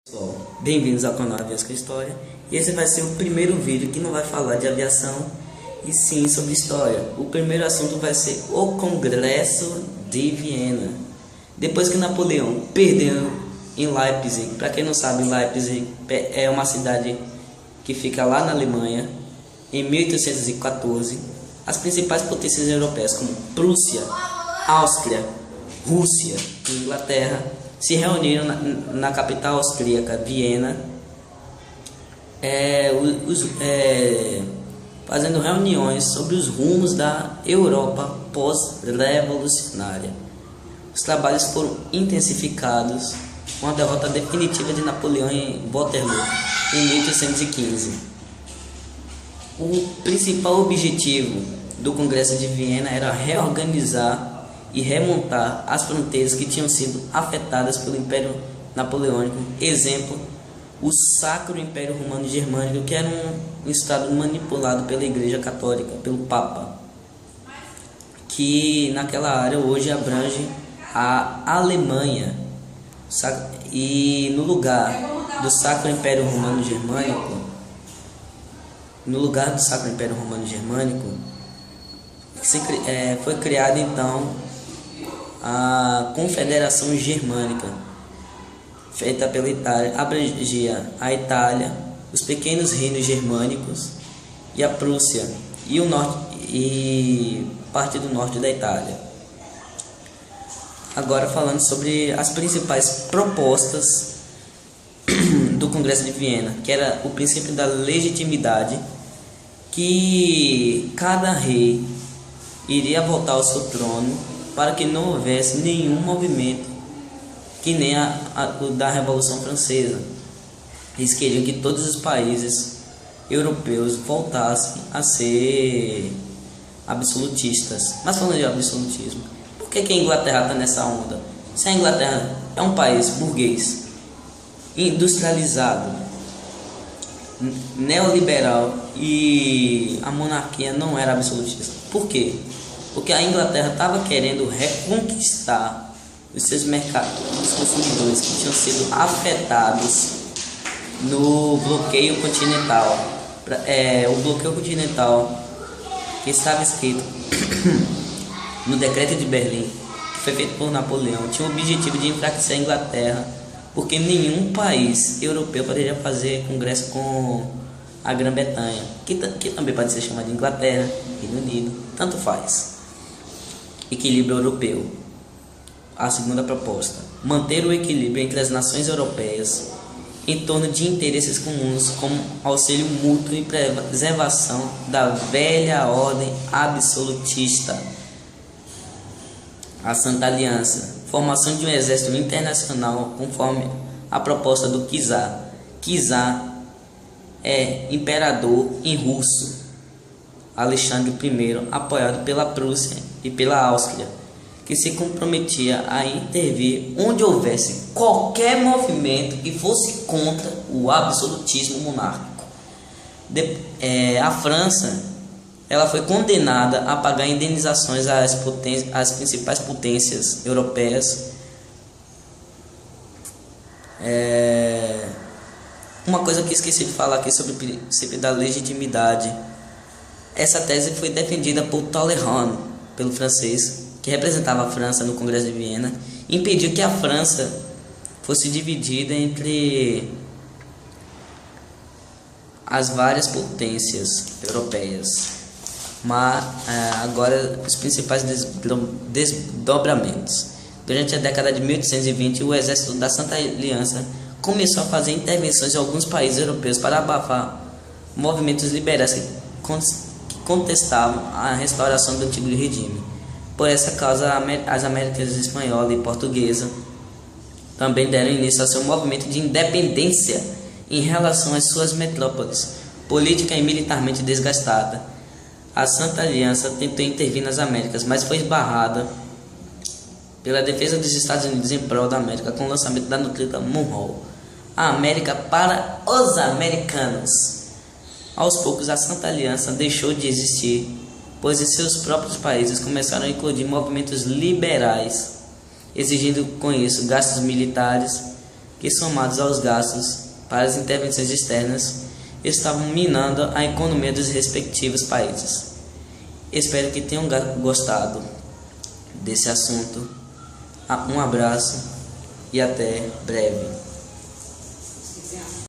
Pessoal, bem-vindos ao canal Aviões com História. E esse vai ser o primeiro vídeo que não vai falar de aviação e sim sobre história. O primeiro assunto vai ser o Congresso de Viena. Depois que Napoleão perdeu em Leipzig, para quem não sabe, Leipzig é uma cidade que fica lá na Alemanha, em 1814, as principais potências europeias como Prússia, Áustria, Rússia e Inglaterra se reuniram na capital austríaca, Viena, fazendo reuniões sobre os rumos da Europa pós-revolucionária. Os trabalhos foram intensificados com a derrota definitiva de Napoleão em Waterloo, em 1815. O principal objetivo do Congresso de Viena era reorganizar e remontar as fronteiras que tinham sido afetadas pelo Império Napoleônico. Exemplo, o Sacro Império Romano Germânico, que era um estado manipulado pela Igreja Católica, pelo Papa, que naquela área hoje abrange a Alemanha. E no lugar do Sacro Império Romano Germânico, foi criada então a Confederação Germânica, feita pela Itália, abrangia a Itália, os pequenos reinos germânicos e a Prússia e o norte e parte do norte da Itália. Agora falando sobre as principais propostas do Congresso de Viena, que era o princípio da legitimidade, que cada rei iria voltar ao seu trono para que não houvesse nenhum movimento que nem o da Revolução Francesa. Eles queriam que todos os países europeus voltassem a ser absolutistas. Mas falando de absolutismo, por que a Inglaterra está nessa onda? Se a Inglaterra é um país burguês, industrializado, neoliberal e a monarquia não era absolutista. Por quê? Porque a Inglaterra estava querendo reconquistar os seus mercados, os consumidores que tinham sido afetados no bloqueio continental. O bloqueio continental, que estava escrito no Decreto de Berlim, que foi feito por Napoleão, tinha o objetivo de enfraquecer a Inglaterra, porque nenhum país europeu poderia fazer congresso com a Grã-Bretanha, que também pode ser chamada de Inglaterra, Reino Unido, tanto faz. Equilíbrio europeu. A segunda proposta: manter o equilíbrio entre as nações europeias em torno de interesses comuns, como auxílio mútuo e preservação da velha ordem absolutista. A Santa Aliança: formação de um exército internacional conforme a proposta do czar. Czar é imperador em russo. Alexandre I, apoiado pela Prússia e pela Áustria, que se comprometia a intervir onde houvesse qualquer movimento que fosse contra o absolutismo monárquico. A França, ela foi condenada a pagar indenizações às principais potências europeias. Uma coisa que esqueci de falar aqui sobre o princípio da legitimidade. Essa tese foi defendida por Talleyrand, pelo francês, que representava a França no Congresso de Viena, e impediu que a França fosse dividida entre as várias potências europeias. Mas agora os principais desdobramentos. Durante a década de 1820, o exército da Santa Aliança começou a fazer intervenções em alguns países europeus para abafar movimentos liberais que contestavam a restauração do antigo regime. Por essa causa, as Américas espanhola e portuguesa também deram início ao seu movimento de independência em relação às suas metrópoles, política e militarmente desgastada. A Santa Aliança tentou intervir nas Américas, mas foi esbarrada pela defesa dos Estados Unidos em prol da América com o lançamento da doutrina Monroe, a América para os americanos. Aos poucos, a Santa Aliança deixou de existir, pois em seus próprios países começaram a eclodir movimentos liberais, exigindo com isso gastos militares que, somados aos gastos para as intervenções externas, estavam minando a economia dos respectivos países. Espero que tenham gostado desse assunto. Um abraço e até breve.